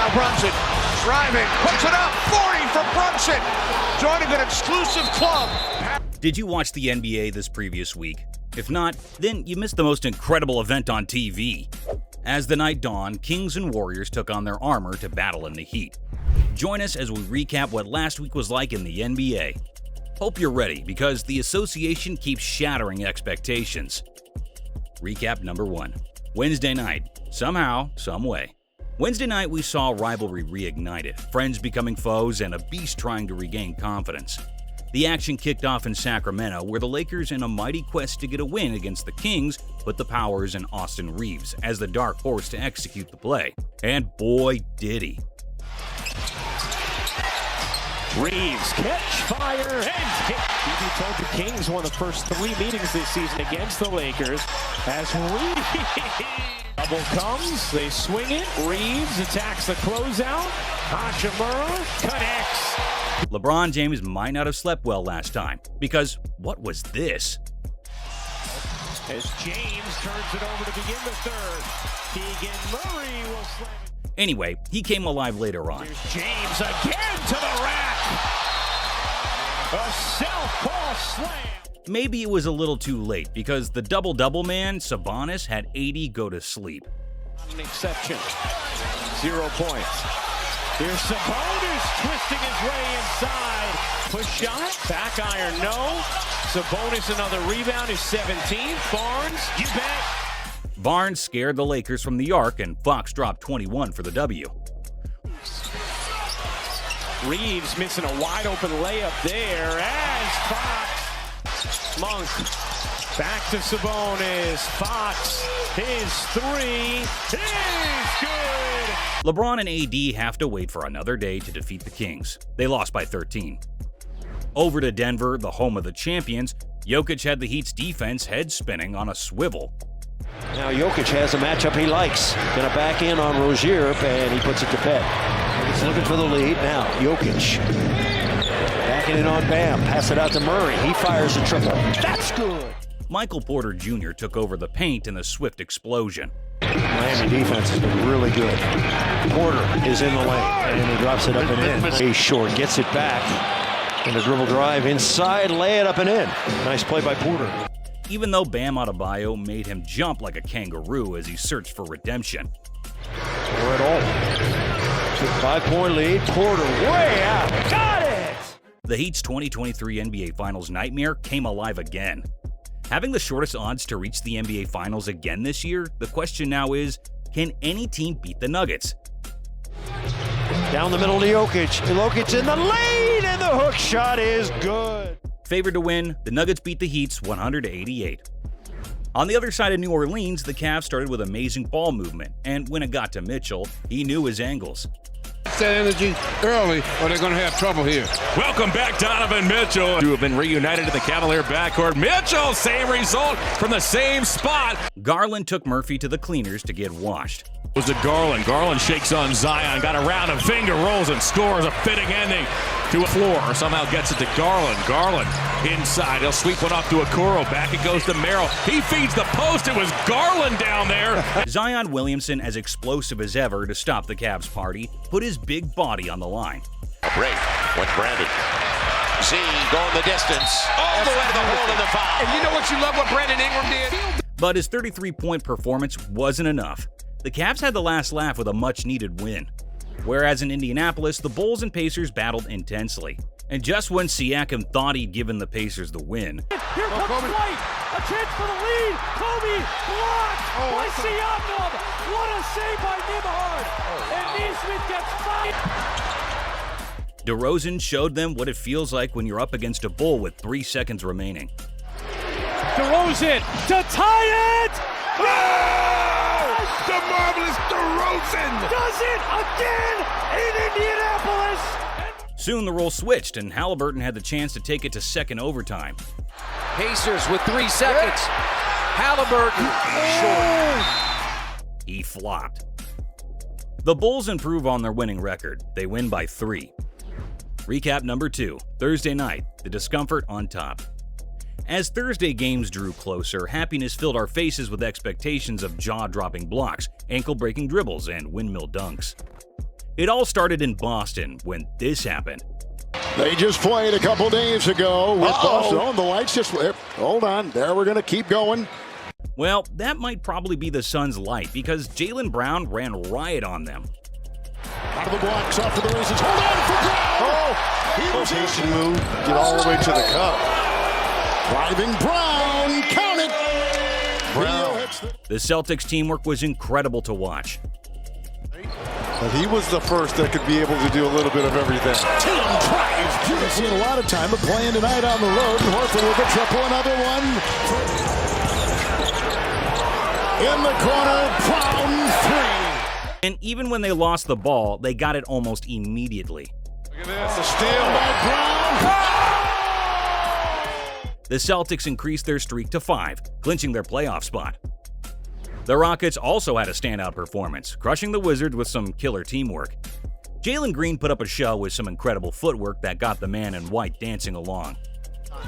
Now Brunson driving, puts it up, 40 for Brunson, joining an exclusive club. Did you watch the NBA this previous week? If not, then you missed the most incredible event on TV. As the night dawned, Kings and Warriors took on their armor to battle in the heat. Join us as we recap what last week was like in the NBA. Hope you're ready, because the association keeps shattering expectations. Recap number 1. Wednesday night. Somehow, some way. Wednesday night we saw rivalry reignited, friends becoming foes, and a beast trying to regain confidence. The action kicked off in Sacramento, where the Lakers, in a mighty quest to get a win against the Kings, put the powers in Austin Reaves as the dark horse to execute the play. And boy, did he. Reaves, catch, fire, and hit. BB told the Kings won the first 3 meetings this season against the Lakers. As Reaves, double comes, they swing it. Reaves attacks the closeout. Hachimura connects. LeBron James might not have slept well last time, because what was this? As James turns it over to begin the third. Keegan Murray will slam it. Anyway, he came alive later on. Here's James again to the rack. A southpaw slam. Maybe it was a little too late, because the double-double man, Sabonis, had AD go to sleep. Not an exception. 0 points. Here's Sabonis twisting his way inside. Push shot, back iron, no. Sabonis another rebound, his 17th. Barnes, you bet. Barnes scared the Lakers from the arc, and Fox dropped 21 for the W. Reaves missing a wide-open layup there as Fox. Monk back to Sabonis. Fox, his 3 is good. LeBron and AD have to wait for another day to defeat the Kings. They lost by 13. Over to Denver, the home of the champions, Jokic had the Heat's defense head spinning on a swivel. Now Jokic has a matchup he likes. Gonna back in on Rozier, and he puts it to bed. He's looking for the lead. Now Jokic backing in on Bam. Pass it out to Murray. He fires a triple. That's good. Michael Porter Jr. took over the paint in a swift explosion. Miami defense has been really good. Porter is in the lane, and he drops it up and in. He's short, gets it back. And a dribble drive inside, lay it up and in. Nice play by Porter. Even though Bam Adebayo made him jump like a kangaroo as he searched for redemption. Or at all. Took 5-point lead. Porter way out. Got it! The Heat's 2023 NBA Finals nightmare came alive again. Having the shortest odds to reach the NBA Finals again this year, the question now is, can any team beat the Nuggets? Down the middle to Jokic. Jokic in the lane, and the hook shot is good. Favored to win, the Nuggets beat the Heats 100-88. On the other side of New Orleans, the Cavs started with amazing ball movement, and when it got to Mitchell, he knew his angles. That energy early, or they're going to have trouble here. Welcome back, Donovan Mitchell. You have been reunited in the Cavalier backcourt. Mitchell, same result from the same spot. Garland took Murphy to the cleaners to get washed. Was it Garland? Garland shakes on Zion, got around him, finger rolls and scores a fitting ending to a floor. Somehow gets it to Garland. Garland inside. He'll sweep one off to Okoro. Back it goes to Merrill. He feeds the post. It was Garland down there. Zion Williamson, as explosive as ever to stop the Cavs party, put his big body on the line. A break with Brandon. Z going the distance. All the way to the hole in the foul. And you know what you love what Brandon Ingram did? But his 33-point performance wasn't enough. The Cavs had the last laugh with a much-needed win. Whereas in Indianapolis, the Bulls and Pacers battled intensely. And just when Siakam thought he'd given the Pacers the win, Here comes White. A chance for the lead. Kobe blocked by Siakam. What a save by Nembhard. And Nesmith gets fired. DeRozan showed them what it feels like when you're up against a Bull with 3 seconds remaining. DeRozan to tie it. The marvelous DeRozan Does it again in Indianapolis. Soon the role switched, and Halliburton had the chance to take it to second overtime. Pacers with 3 seconds. Halliburton short. He flopped. The Bulls improve on their winning record. They win by 3. Recap number 2, Thursday night, the discomfort on top. As Thursday games drew closer, happiness filled our faces with expectations of jaw-dropping blocks, ankle-breaking dribbles, and windmill dunks. It all started in Boston when this happened. They just played a couple days ago with Boston. Oh, the lights just... Hold on. There, we're going to keep going. Well, that might probably be the Suns' light because Jaylen Brown ran riot on them. Out of the blocks, off for the races. Hold on for Brown! Oh! He was Rotation move. Get all the way to the cup. Driving Brown. Count it! Brown. The Celtics' teamwork was incredible to watch. But he was the first that could be able to do a little bit of everything. Team drives. You've seen a lot of time of playing tonight on the road. Horford with a triple, another one. In the corner, Brown three. And even when they lost the ball, they got it almost immediately. Look at this, a steal. The Celtics increased their streak to 5, clinching their playoff spot. The Rockets also had a standout performance, crushing the Wizards with some killer teamwork. Jalen Green put up a show with some incredible footwork that got the man in white dancing along.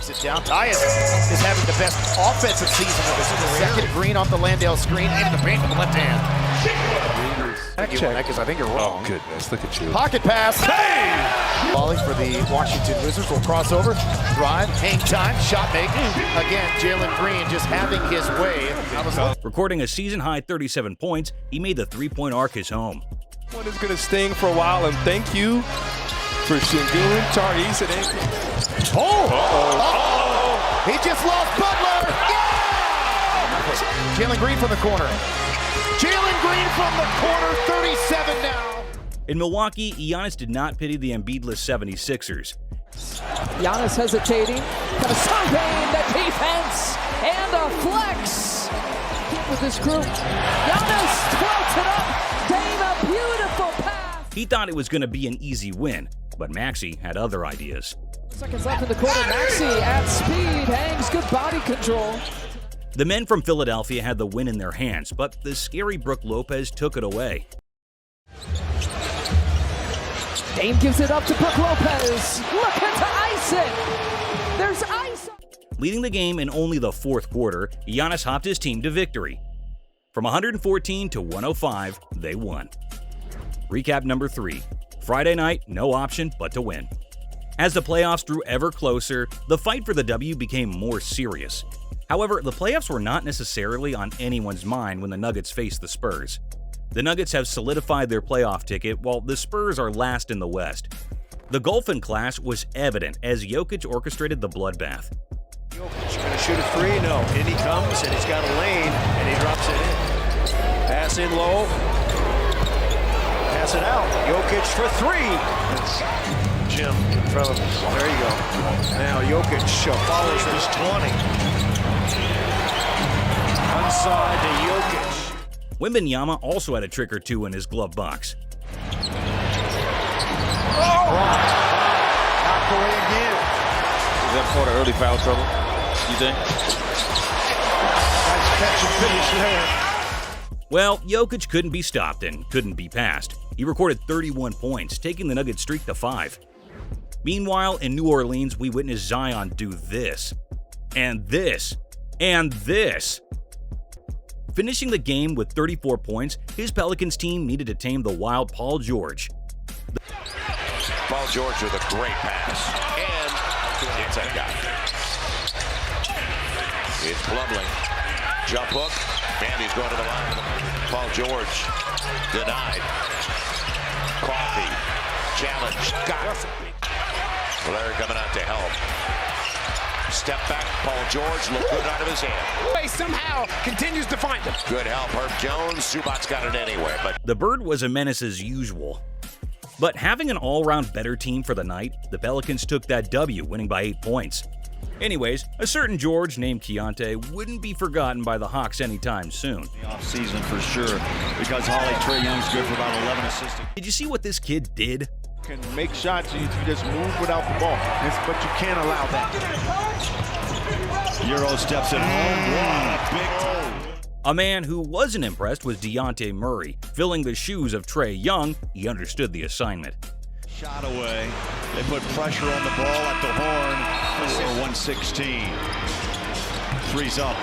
Sit down. Tyus is having the best offensive season of his career. Second, Green off the Landale screen into the paint with the left hand. Because I think you're wrong. Oh, goodness. Look at you. Pocket pass. Hey! Volley for the Washington Wizards will cross over. Drive. Hang time. Shot making. Again, Jalen Green just having his way. Recording a season-high 37 points, he made the three-point arc his home. One is going to sting for a while, and thank you for Şengün, Tariq, and He just lost Butler. Yeah! Jalen Green from the corner. Jalen Green from the corner, 37 now. In Milwaukee, Giannis did not pity the Embiidless 76ers. Giannis hesitating, kind of surveying the defense, and a flex with this group. Giannis floats it up, Dame a beautiful pass. He thought it was going to be an easy win, but Maxey had other ideas. Seconds left in the quarter, Maxey at speed, hangs good body control. The men from Philadelphia had the win in their hands, but the scary Brook Lopez took it away. Dame gives it up to Brook Lopez. Looking to ice it. There's ice. Leading the game in only the fourth quarter, Giannis hopped his team to victory. From 114 to 105, they won. Recap number 3. Friday night, no option but to win. As the playoffs drew ever closer, the fight for the W became more serious. However, the playoffs were not necessarily on anyone's mind when the Nuggets faced the Spurs. The Nuggets have solidified their playoff ticket while the Spurs are last in the West. The gulf in class was evident as Jokic orchestrated the bloodbath. Jokic going to shoot a three? No. In he comes, and he's got a lane, and he drops it in. Pass in low. Pass it out. Jokic for three. It's Jim in front of us. There you go. Now Jokic follows his 20. Inside to Jokic. Wembanyama also had a trick or two in his glove box. Knocked away again. Is that part of early foul trouble, you think? Nice catch and finish there. Well, Jokic couldn't be stopped and couldn't be passed. He recorded 31 points, taking the Nuggets streak to 5. Meanwhile, in New Orleans, we witnessed Zion do this, and this, and this. Finishing the game with 34 points, his Pelicans team needed to tame the wild Paul George. Paul George with a great pass. And it's a guy. It's Plumlee. Jump hook. And he's going to the line. Paul George denied. Coffee. Challenge. Got it. Well, they're coming out to help. Step back, Paul George, look good out of his hand. He somehow continues to find him. Good help, Herb Jones. Zubac's got it anyway, but The Bird was a menace as usual. But having an all-around better team for the night, the Pelicans took that W, winning by 8 points. Anyways, a certain George named Keontae wouldn't be forgotten by the Hawks anytime soon. Off-season for sure, because Trey Young's good for about 11 assists. Did you see what this kid did? Can make shots, you just move without the ball. But you can't allow that. Euro steps at home. Big toe. A man who wasn't impressed was Dejounte Murray. Filling the shoes of Trae Young, he understood the assignment. Shot away. They put pressure on the ball at the horn for 116. Three's up.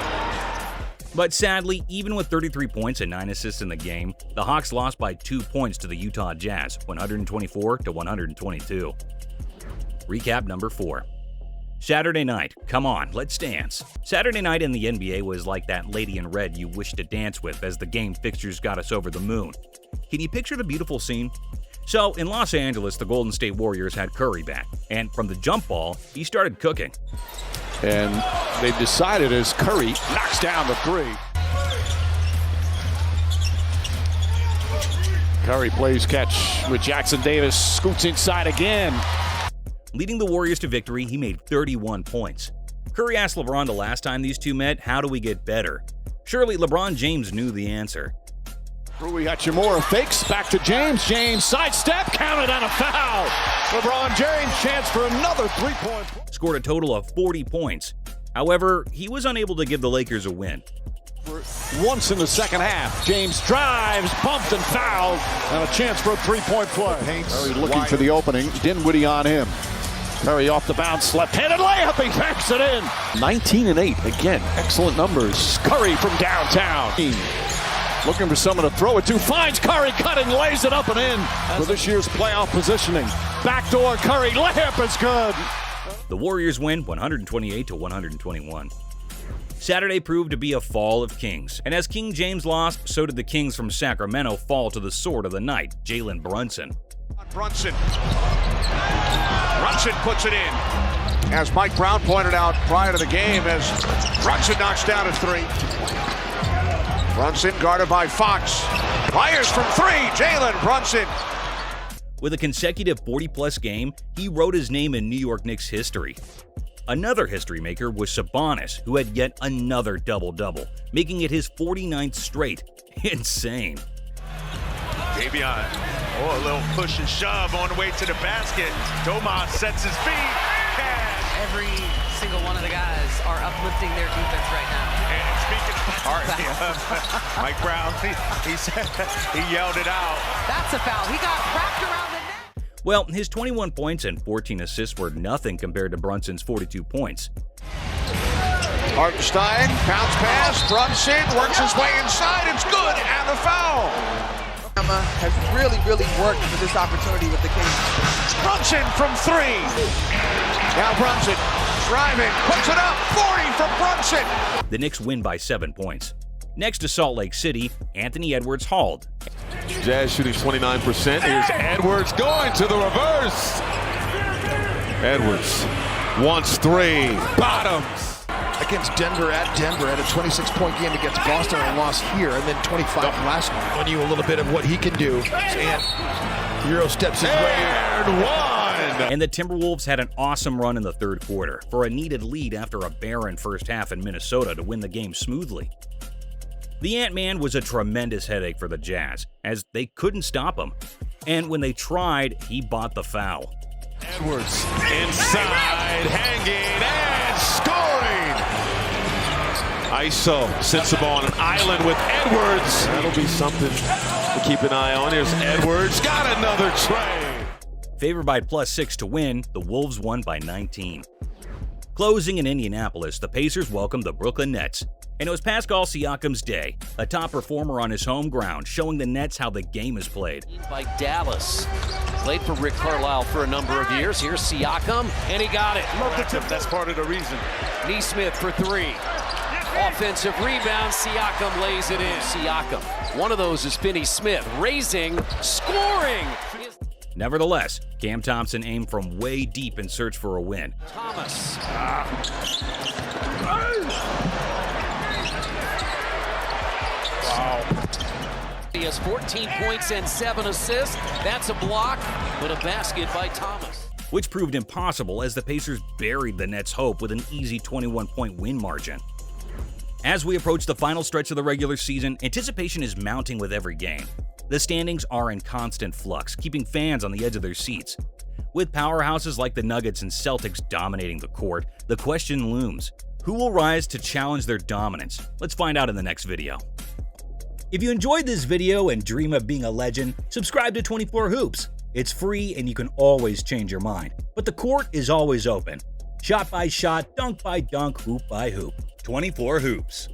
But sadly, even with 33 points and 9 assists in the game, the Hawks lost by 2 points to the Utah Jazz, 124 to 122. Recap number 4. Saturday night. Come on, let's dance. Saturday night in the NBA was like that lady in red you wish to dance with as the game fixtures got us over the moon. Can you picture the beautiful scene? So, in Los Angeles, the Golden State Warriors had Curry back, and from the jump ball, he started cooking. And they've decided as Curry knocks down the three. Curry plays catch with Jackson Davis, scoots inside again. Leading the Warriors to victory, he made 31 points. Curry asked LeBron the last time these two met, how do we get better? Surely LeBron James knew the answer. Rui Hachimura fakes back to James. James sidestep, counted on a foul. LeBron James chance for another 3-point. Scored a total of 40 points. However, he was unable to give the Lakers a win. Once in the second half, James drives, bumped and fouled, and a chance for a 3-point play. Curry looking for the opening. Dinwiddie on him. Curry off the bounce, left-handed layup, he banks it in. 19 and 8, again, excellent numbers. Curry from downtown. Looking for someone to throw it to, finds Curry, cutting, lays it up and in for this year's playoff positioning. Backdoor Curry, layup is good. The Warriors win 128 to 121. Saturday proved to be a fall of kings, and as King James lost, so did the Kings from Sacramento fall to the sword of the night, Jalen Brunson. Brunson puts it in. As Mike Brown pointed out prior to the game, as Brunson knocks down a 3. Brunson guarded by Fox. Fires from 3, Jalen Brunson. With a consecutive 40-plus game, he wrote his name in New York Knicks history. Another history maker was Sabonis, who had yet another double-double, making it his 49th straight. Insane. Davion, a little push and shove on the way to the basket. Domas sets his feet. Every single one of the guys are uplifting their defense right now. And speaking of Mike Brown, he yelled it out. That's a foul. He got wrapped around the neck. Well, his 21 points and 14 assists were nothing compared to Brunson's 42 points. Hartenstein, bounce pass, Brunson works his way inside, it's good, and the foul. Has really worked for this opportunity with the Kings. Brunson from 3. Now Brunson driving, puts it up, 40 from Brunson. The Knicks win by 7 points. Next to Salt Lake City, Anthony Edwards hauled. Jazz shooting 29%. Here's Edwards going to the reverse. Edwards wants 3, bottoms. Against Denver at a 26-point game against Boston and lost here, and then 25 last night. On you a little bit of what he can do. And Euro steps his way. And the Timberwolves had an awesome run in the third quarter for a needed lead after a barren first half in Minnesota to win the game smoothly. The Ant-Man was a tremendous headache for the Jazz, as they couldn't stop him. And when they tried, he bought the foul. Edwards inside, hanging, and scoring! ISO sits the ball on an island with Edwards. That'll be something to keep an eye on. Here's Edwards, got another tray. Favored by +6 to win, the Wolves won by 19. Closing in Indianapolis, the Pacers welcomed the Brooklyn Nets. And it was Pascal Siakam's day, a top performer on his home ground, showing the Nets how the game is played. By Dallas. Played for Rick Carlisle for a number of years. Here's Siakam, and he got it. That's part of the reason. Neesmith for 3. Offensive rebound, Siakam lays it in. Siakam. One of those is Finney Smith, raising, scoring. Nevertheless, Cam Thompson aimed from way deep in search for a win. Thomas. Wow. He has 14 points and 7 assists. That's a block, but a basket by Thomas. Which proved impossible as the Pacers buried the Nets' hope with an easy 21-point win margin. As we approach the final stretch of the regular season, anticipation is mounting with every game. The standings are in constant flux, keeping fans on the edge of their seats. With powerhouses like the Nuggets and Celtics dominating the court, the question looms: who will rise to challenge their dominance? Let's find out in the next video. If you enjoyed this video and dream of being a legend, subscribe to 24 Hoops. It's free and you can always change your mind, but the court is always open. Shot by shot, dunk by dunk, hoop by hoop. 24 Hoops.